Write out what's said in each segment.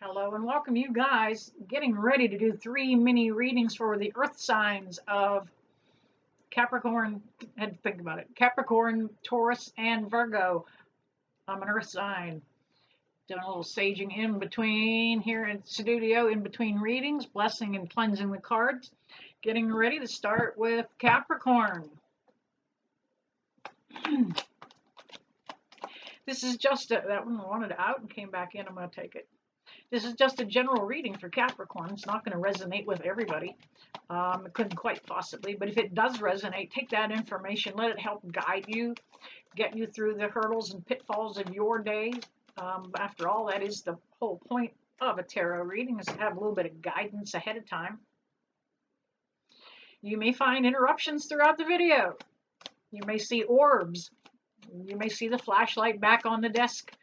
Hello and welcome, you guys. Getting ready to do 3 mini readings for the earth signs of Capricorn. I had to think about it. Capricorn, Taurus, and Virgo. I'm an earth sign. Doing a little saging in between here in studio, in between readings, blessing and cleansing the cards. Getting ready to start with Capricorn. This is just that one wanted out and came back in. I'm going to take it. This is just a general reading for Capricorn. It's not going to resonate with everybody. It couldn't quite possibly, but if it does resonate, take that information, let it help guide you, get you through the hurdles and pitfalls of your day. After all, that is the whole point of a tarot reading, is to have a little bit of guidance ahead of time. You may find interruptions throughout the video. You may see orbs. You may see the flashlight back on the desk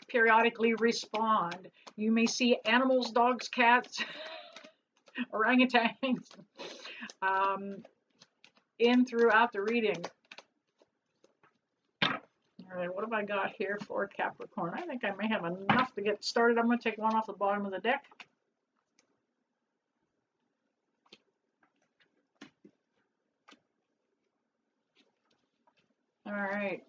periodically respond. You may see animals, dogs, cats, orangutans in throughout the reading. All right, what have I got here for Capricorn? I think I may have enough to get started. I'm going to take one off the bottom of the deck. All right.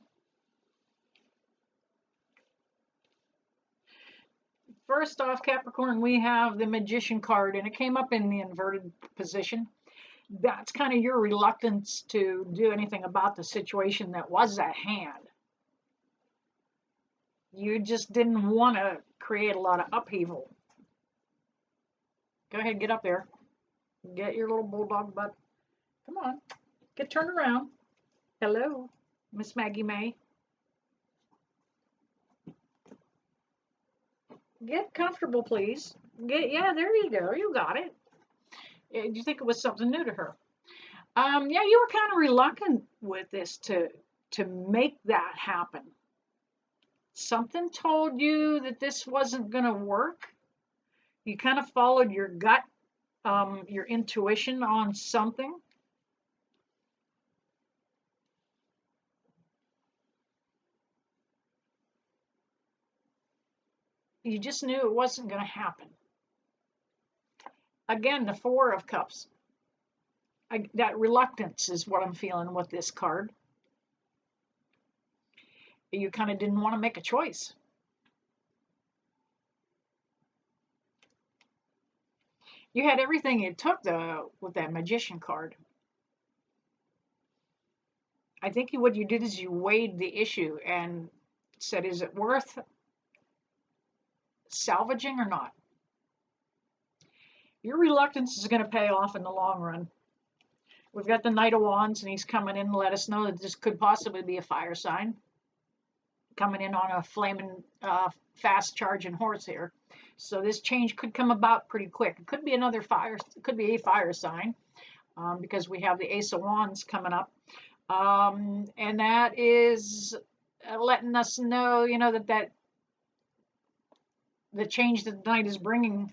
First off, Capricorn, we have the Magician card, and it came up in the inverted position. That's kind of your reluctance to do anything about the situation that was at hand. You just didn't want to create a lot of upheaval. Go ahead, get up there. Get your little bulldog butt. Come on, get turned around. Hello, Miss Maggie May. Get comfortable, please. Yeah, there you go. You got it. Do you think it was something new to her? Yeah, you were kind of reluctant with this to make that happen. Something told you that this wasn't going to work. You kind of followed your gut, your intuition on something. You just knew it wasn't going to happen. Again, the Four of Cups. That reluctance is what I'm feeling with this card. You kind of didn't want to make a choice. You had everything it took, though, with that Magician card. I think what you did is you weighed the issue and said, is it worth salvaging or not? Your reluctance is going to pay off in the long run. We've got the Knight of Wands, and he's coming in to let us know that this could possibly be a fire sign. Coming in on a flaming, fast charging horse here. So this change could come about pretty quick. It could be another fire, it could be a fire sign, because we have the Ace of Wands coming up. And that is letting us know, that the change that the Knight is bringing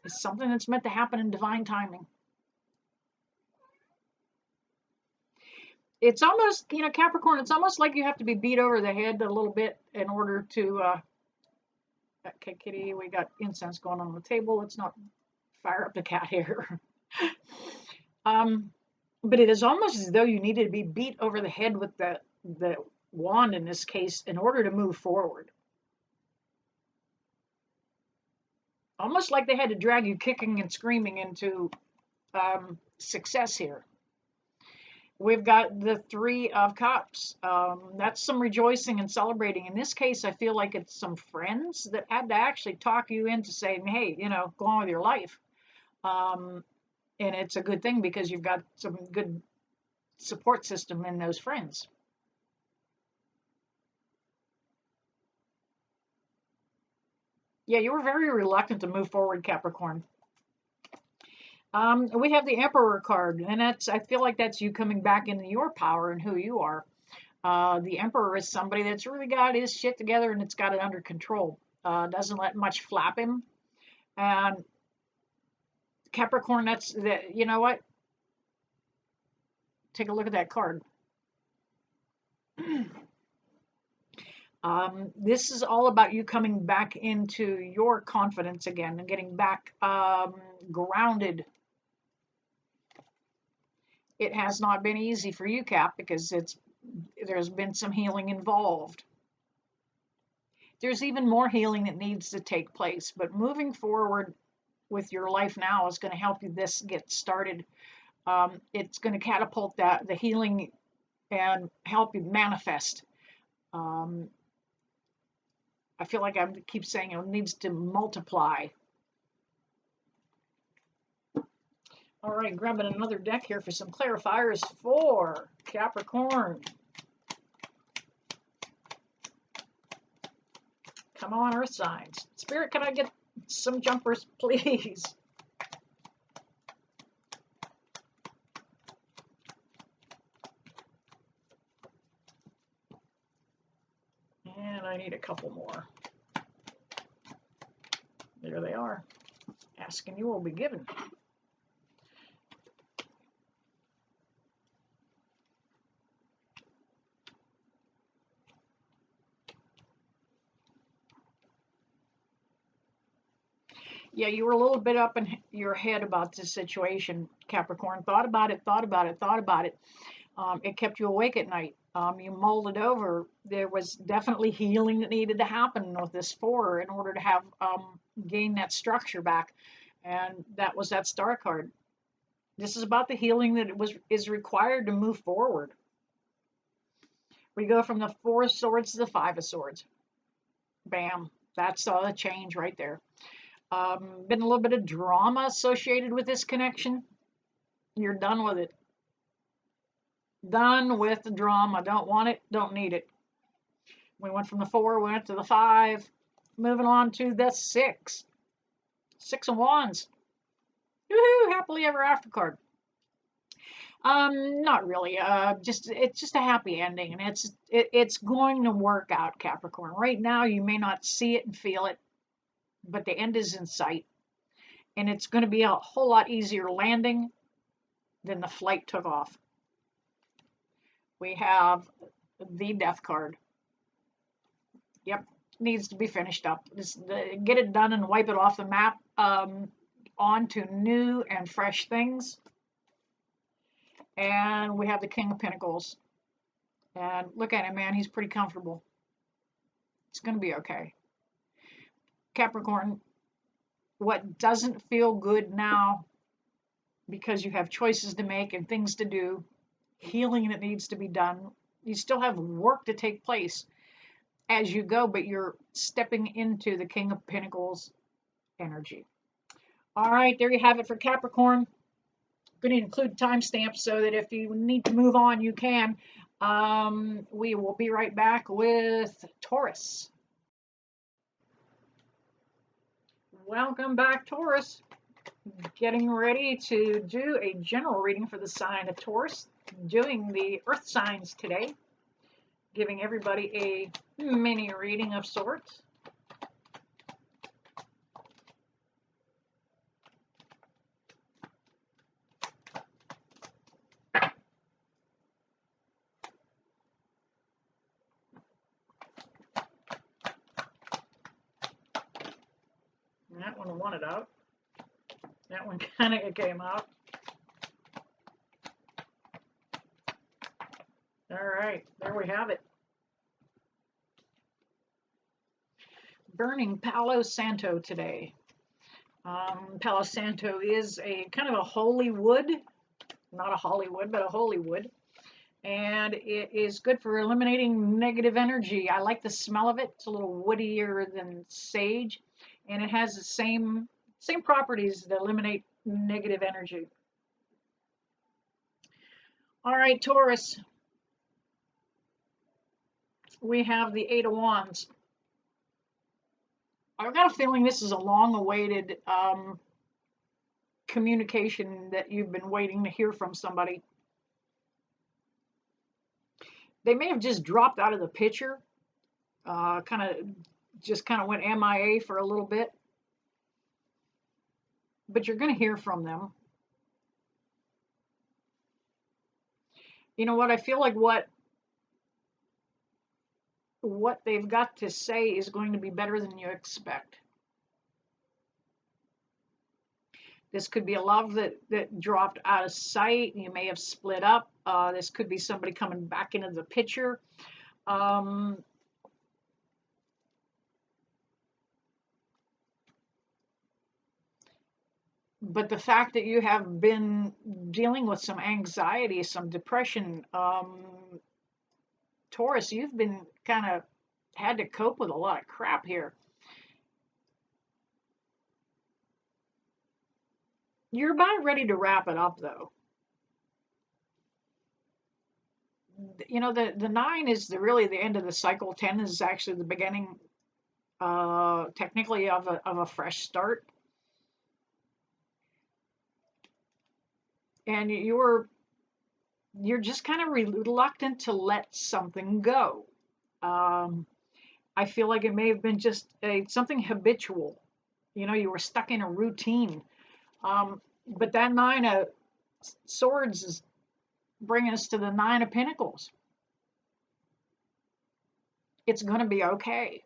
is something that's meant to happen in divine timing. It's almost, Capricorn, it's almost like you have to be beat over the head a little bit in order to, okay, kitty, we got incense going on the table. Let's not fire up the cat here. But it is almost as though you needed to be beat over the head with the wand in this case in order to move forward. Almost like they had to drag you kicking and screaming into success here. We've got the Three of Cups. That's some rejoicing and celebrating. In this case, I feel like it's some friends that had to actually talk you into saying, hey, go on with your life. And it's a good thing because you've got some good support system in those friends. Yeah, you were very reluctant to move forward, Capricorn. We have the Emperor card, and I feel like that's you coming back into your power and who you are. The Emperor is somebody that's really got his shit together and it's got it under control. Doesn't let much flap him. And Capricorn, you know what? Take a look at that card. This is all about you coming back into your confidence again and getting back grounded. It has not been easy for you, Cap, because there's been some healing involved. There's even more healing that needs to take place, but moving forward with your life now is going to help you this get started. It's going to catapult the healing and help you manifest. I feel like I keep saying it needs to multiply. All right, grabbing another deck here for some clarifiers for Capricorn. Come on, Earth signs. Spirit, can I get some jumpers, please? And I need a couple more. There they are. Asking you will be given. Yeah, you were a little bit up in your head about this situation, Capricorn. Thought about it, thought about it, thought about it. It kept you awake at night. You mulled it over. There was definitely healing that needed to happen with this four in order to have gain that structure back, and that was that star card. This is about the healing that is required to move forward. We go from the Four of Swords to the Five of Swords. Bam! That's the change right there. Been a little bit of drama associated with this connection. You're done with it. Done with the drama. Don't want it, don't need it. We went from the four, we went to the five. Moving on to the six. Six of Wands. Woohoo! Happily ever after card. Not really. It's just a happy ending, and it's going to work out, Capricorn. Right now, you may not see it and feel it, but the end is in sight, and it's going to be a whole lot easier landing than the flight took off. We have the Death card. Yep, needs to be finished up. Just get it done and wipe it off the map. On to new and fresh things. And we have the King of Pentacles. And look at him, man. He's pretty comfortable. It's going to be okay. Capricorn, what doesn't feel good now, because you have choices to make and things to do, healing that needs to be done, you still have work to take place as you go, but you're stepping into the King of Pentacles energy. All right, there you have it for Capricorn. I'm going to include timestamps so that if you need to move on, you can. We will be right back with Taurus. Welcome back, Taurus. Getting ready to do a general reading for the sign of Taurus. Doing the earth signs today. Giving everybody a mini reading of sorts. That one wanted out. That one kind of came out. All right, there we have it. Burning Palo Santo today. Palo Santo is a kind of a holy wood, not a Hollywood, but a holy wood. And it is good for eliminating negative energy. I like the smell of it. It's a little woodier than sage. And it has the same properties that eliminate negative energy. All right, Taurus. We have the Eight of Wands. I've got a feeling this is a long-awaited communication that you've been waiting to hear from somebody. They may have just dropped out of the picture, kind of went MIA for a little bit. But you're going to hear from them. You know what? I feel like what what they've got to say is going to be better than you expect. This could be a love that dropped out of sight. You may have split up. This could be somebody coming back into the picture. But the fact that you have been dealing with some anxiety, some depression, Taurus, you've been kind of had to cope with a lot of crap here. You're about ready to wrap it up, though. You know, the 9 is really the end of the cycle. 10 is actually the beginning, technically, of a fresh start. And you're just kind of reluctant to let something go. I feel like it may have been just something habitual. You know, you were stuck in a routine. But that 9 of Swords is bringing us to the 9 of Pentacles. It's going to be okay.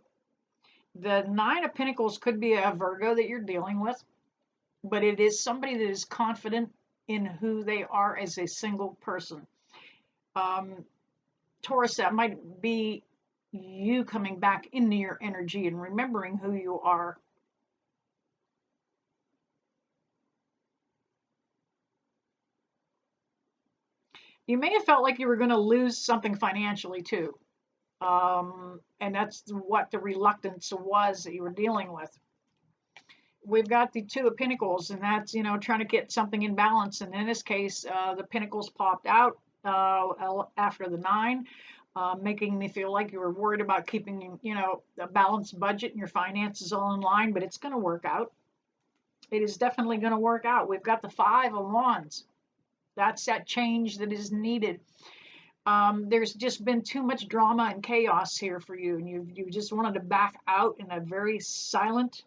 The 9 of Pentacles could be a Virgo that you're dealing with, but it is somebody that is confident in who they are as a single person. Taurus, that might be you coming back into your energy and remembering who you are. You may have felt like you were going to lose something financially too. And that's what the reluctance was that you were dealing with. We've got the 2 of Pentacles, and that's, you know, trying to get something in balance. And in this case, the Pentacles popped out after the 9, making me feel like you were worried about keeping, you know, a balanced budget and your finances all in line, but it's going to work out. It is definitely going to work out. We've got the 5 of Wands. That's that change that is needed. There's just been too much drama and chaos here for you, and you just wanted to back out in a very silent,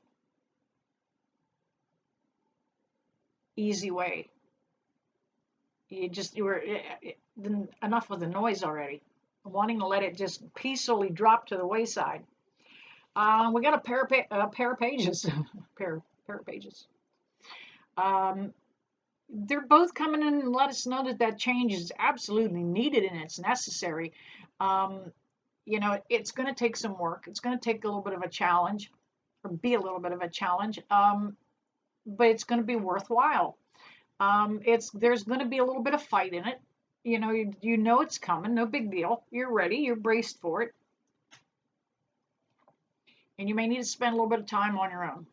easy way. You were enough with the noise already, wanting to let it just peacefully drop to the wayside. We got a pair of pages, pair of pages. They're both coming in and let us know that change is absolutely needed and it's necessary. You know, it's going to take some work. It's going to take a little bit of a challenge, or be a little bit of a challenge, but it's going to be worthwhile. There's going to be a little bit of fight in it. You know, you know it's coming. No big deal. You're ready. You're braced for it. And you may need to spend a little bit of time on your own.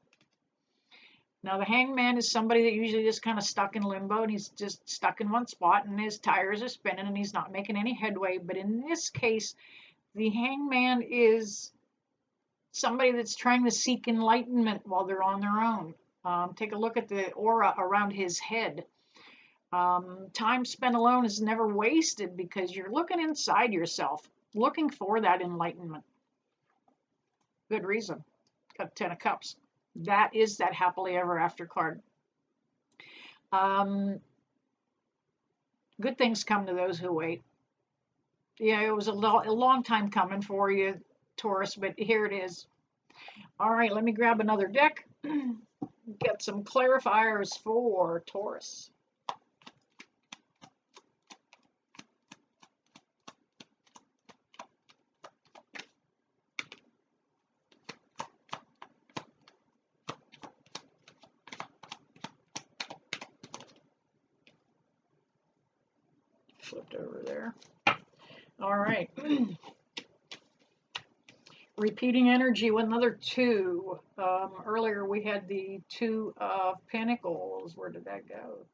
Now, the Hangman is somebody that usually just kind of stuck in limbo, and he's just stuck in one spot, and his tires are spinning, and he's not making any headway. But in this case, the Hangman is somebody that's trying to seek enlightenment while they're on their own. Take a look at the aura around his head. Time spent alone is never wasted because you're looking inside yourself, looking for that enlightenment. Good reason. Got 10 of Cups. That is that happily ever after card. Good things come to those who wait. Yeah, it was a long time coming for you, Taurus, but here it is. All right, let me grab another deck. Get some clarifiers for Taurus. Flipped over there. All right. Repeating energy with another 2. Earlier we had the 2 of Pentacles. Where did that go?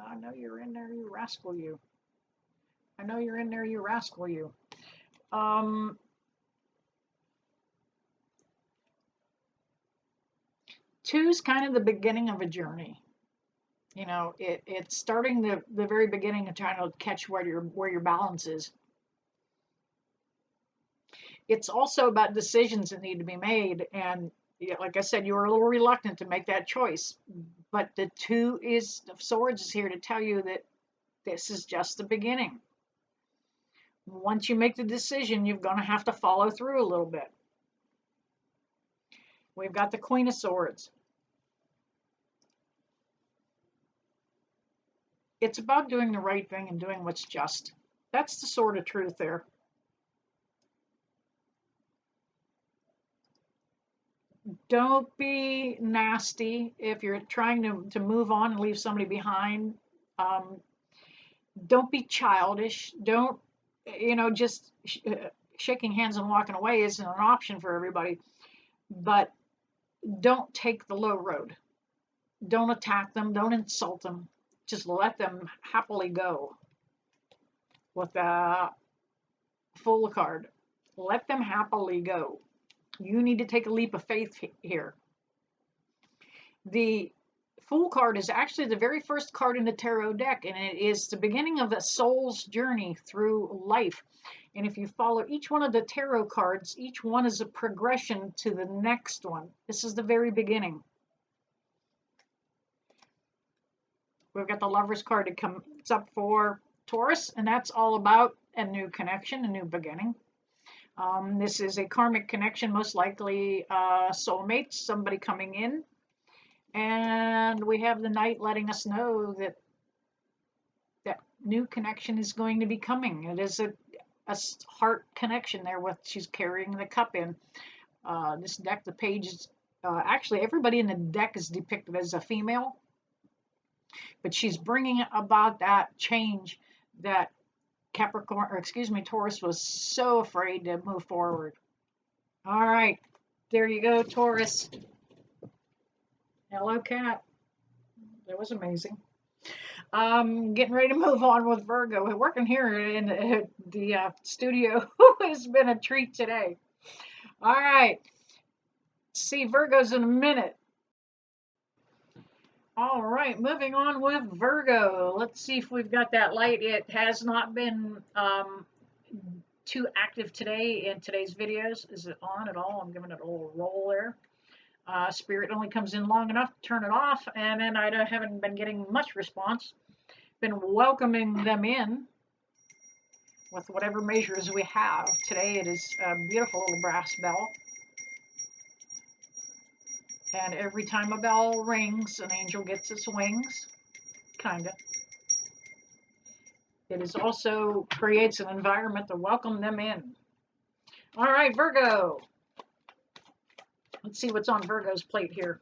I know you're in there, you rascal, you. I know you're in there, you rascal, you. 2 is kind of the beginning of a journey. You know, it's starting the very beginning of trying to catch where your balance is. It's also about decisions that need to be made, and like I said, you were a little reluctant to make that choice. But the 2 of Swords is here to tell you that this is just the beginning. Once you make the decision, you're going to have to follow through a little bit. We've got the Queen of Swords. It's about doing the right thing and doing what's just. That's the sword of truth there. Don't be nasty if you're trying to move on and leave somebody behind. Don't be childish. Don't, just shaking hands and walking away isn't an option for everybody. But don't take the low road. Don't attack them. Don't insult them. Just let them happily go. With the Fool card, let them happily go. You need to take a leap of faith here. The Fool card is actually the very first card in the tarot deck, and it is the beginning of a soul's journey through life. And if you follow each one of the tarot cards, each one is a progression to the next one. This is the very beginning. We've got the Lover's card that comes up for Taurus, and that's all about a new connection, a new beginning. This is a karmic connection, most likely soulmates, somebody coming in. And we have the Knight letting us know that that new connection is going to be coming. It is a heart connection there with she's carrying the cup in. This deck, the page is actually everybody in the deck is depicted as a female, but she's bringing about that change that Capricorn, or excuse me, Taurus was so afraid to move forward. All right, there you go, Taurus. Hello, Cat. That was amazing. Getting ready to move on with Virgo. We're working here in the studio has been a treat today. All right. See Virgos in a minute. All right, moving on with Virgo. Let's see if we've got that light. It has not been too active today in today's videos. Is it on at all? I'm giving it a little roll there. Spirit only comes in long enough to turn it off, and then I haven't been getting much response. Been welcoming them in with whatever measures we have. Today it is a beautiful little brass bell. And every time a bell rings, an angel gets its wings, kinda. It is also creates an environment to welcome them in. All right, Virgo. Let's see what's on Virgo's plate here.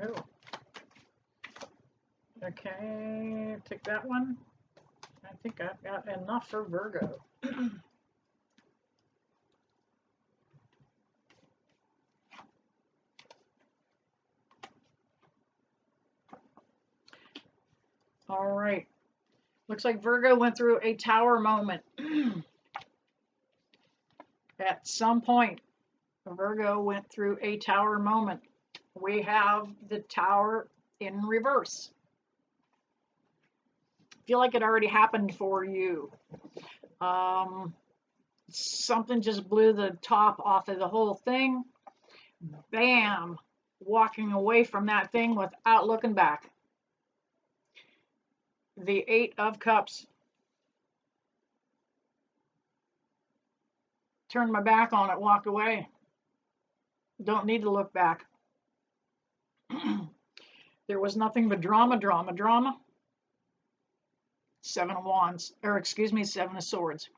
Oh. Okay, take that one. I think I've got enough for Virgo. All right. Looks like Virgo went through a tower moment. At some point, Virgo went through a tower moment. We have the tower in reverse. Feel like it already happened for you. Something just blew the top off of the whole thing. Bam! Walking away from that thing without looking back. The 8 of Cups. Turned my back on it, walked away. Don't need to look back. There was nothing but drama, drama, drama. 7 of Wands, or excuse me, 7 of Swords.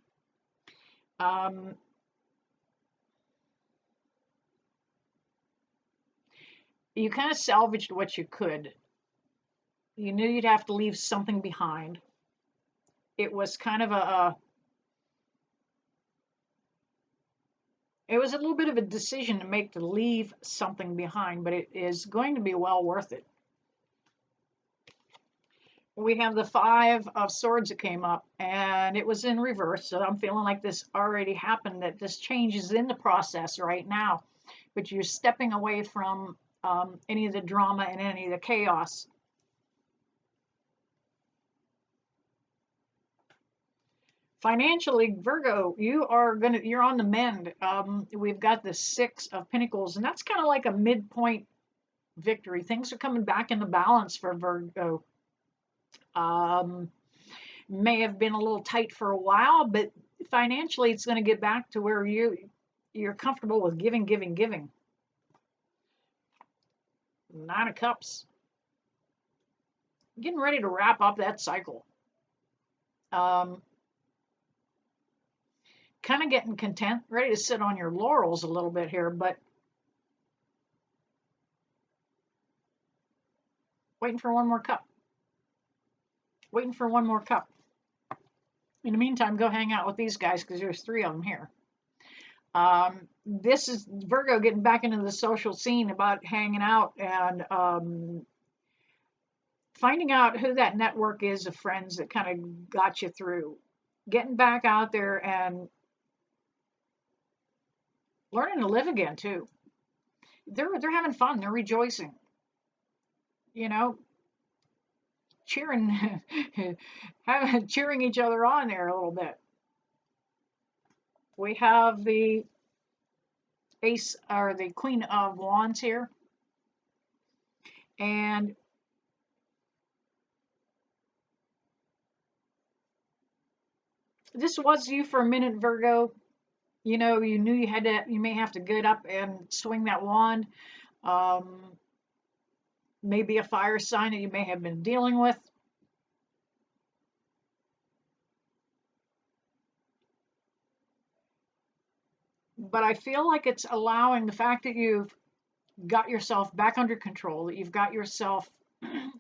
You kind of salvaged what you could. You knew you'd have to leave something behind. It was kind of it was a little bit of a decision to make to leave something behind, but it is going to be well worth it. we have the Five of Swords that came up, and it was in reverse. So I'm feeling like this already happened, that this change is in the process right now. But you're stepping away from any of the drama and any of the chaos. Financially, Virgo, you're on the mend. We've got the Six of Pentacles, and that's kind of like a midpoint victory. Things are coming back into balance for Virgo. May have been a little tight for a while, but financially it's going to get back to where you're comfortable with giving, giving, giving. Nine of Cups. Getting ready to wrap up that cycle. Kind of getting content, ready to sit on your laurels a little bit here, but waiting for one more cup. Waiting for one more cup. In the meantime, go hang out with these guys because there's three of them here. This is Virgo getting back into the social scene about hanging out and finding out who that network is of friends that kind of got you through. Getting back out there and learning to live again too. They're having fun. They're rejoicing. You know, cheering cheering each other on there a little bit. We have the Ace or the Queen of Wands here. And this was you for a minute, Virgo. You know, you knew you may have to get up and swing that wand. Maybe a fire sign that you may have been dealing with. But I feel like it's allowing the fact that you've got yourself back under control, that you've got yourself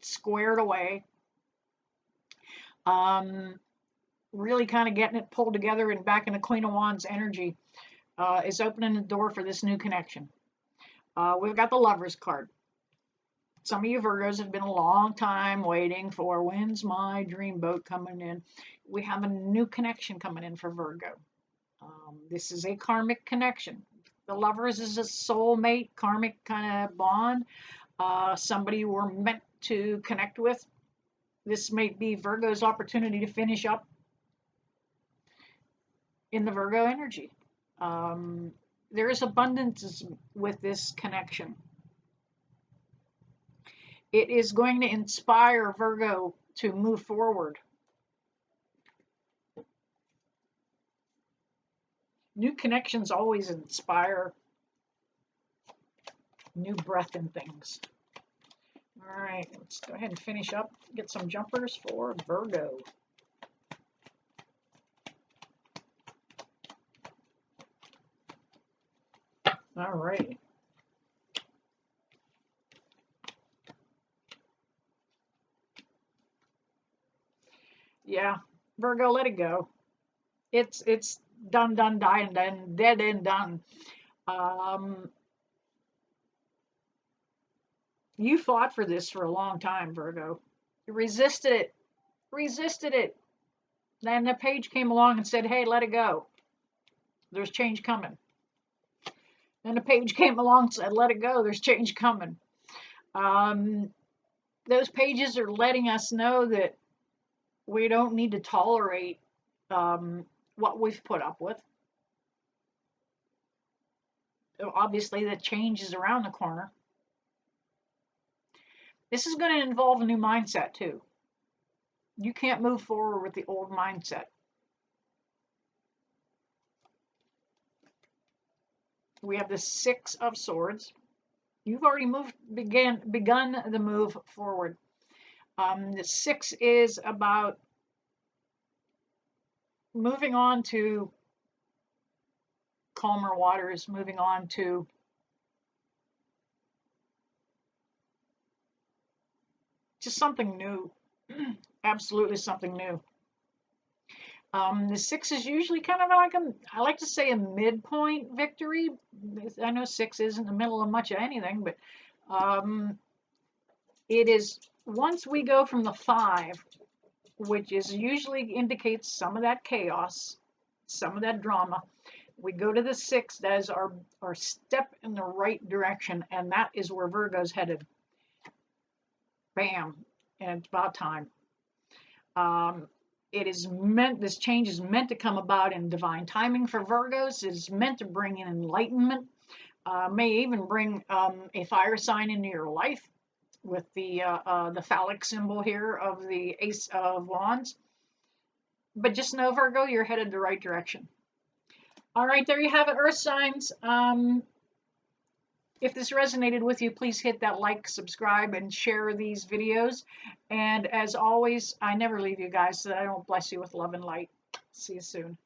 squared away, really kind of getting it pulled together and back in the Queen of Wands energy, is opening the door for this new connection. We've got the Lovers card. Some of you Virgos have been a long time waiting for, when's my dream boat coming in? We have a new connection coming in for Virgo. This is a karmic connection. The Lovers is a soulmate, karmic kind of bond. Somebody you were meant to connect with. This may be Virgo's opportunity to finish up in the Virgo energy. There is abundance with this connection. It is going to inspire Virgo to move forward. New connections always inspire new breath in things. All right, let's go ahead and finish up. Get some jumpers for Virgo. All right. Yeah, Virgo, let it go. It's done, die, and done, dead and done. You fought for this for a long time, Virgo. You resisted it. Then the page came along and said, hey, let it go. There's change coming. Then the page came along and said, let it go. There's change coming. Those pages are letting us know that we don't need to tolerate what we've put up with. Obviously, the change is around the corner. This is going to involve a new mindset, too. You can't move forward with the old mindset. We have the Six of Swords. You've already begun the move forward. The Six is about moving on to calmer waters, moving on to just something new. Absolutely something new. The Six is usually kind of like I like to say a midpoint victory. I know Six isn't in the middle of much of anything, but it is once we go from the 5, which is usually indicates some of that chaos, some of that drama, we go to the 6, that is our step in the right direction, and that is where Virgo's headed. Bam, and it's about time. It is meant, this change is meant to come about in divine timing for Virgos. It is meant to bring in enlightenment, may even bring a fire sign into your life with the phallic symbol here of the Ace of Wands. But just know, Virgo, you're headed the right direction. All right, there you have it, Earth signs. If this resonated with you, please hit that like, subscribe, and share these videos. And as always, I never leave you guys, so I don't bless you with love and light. See you soon.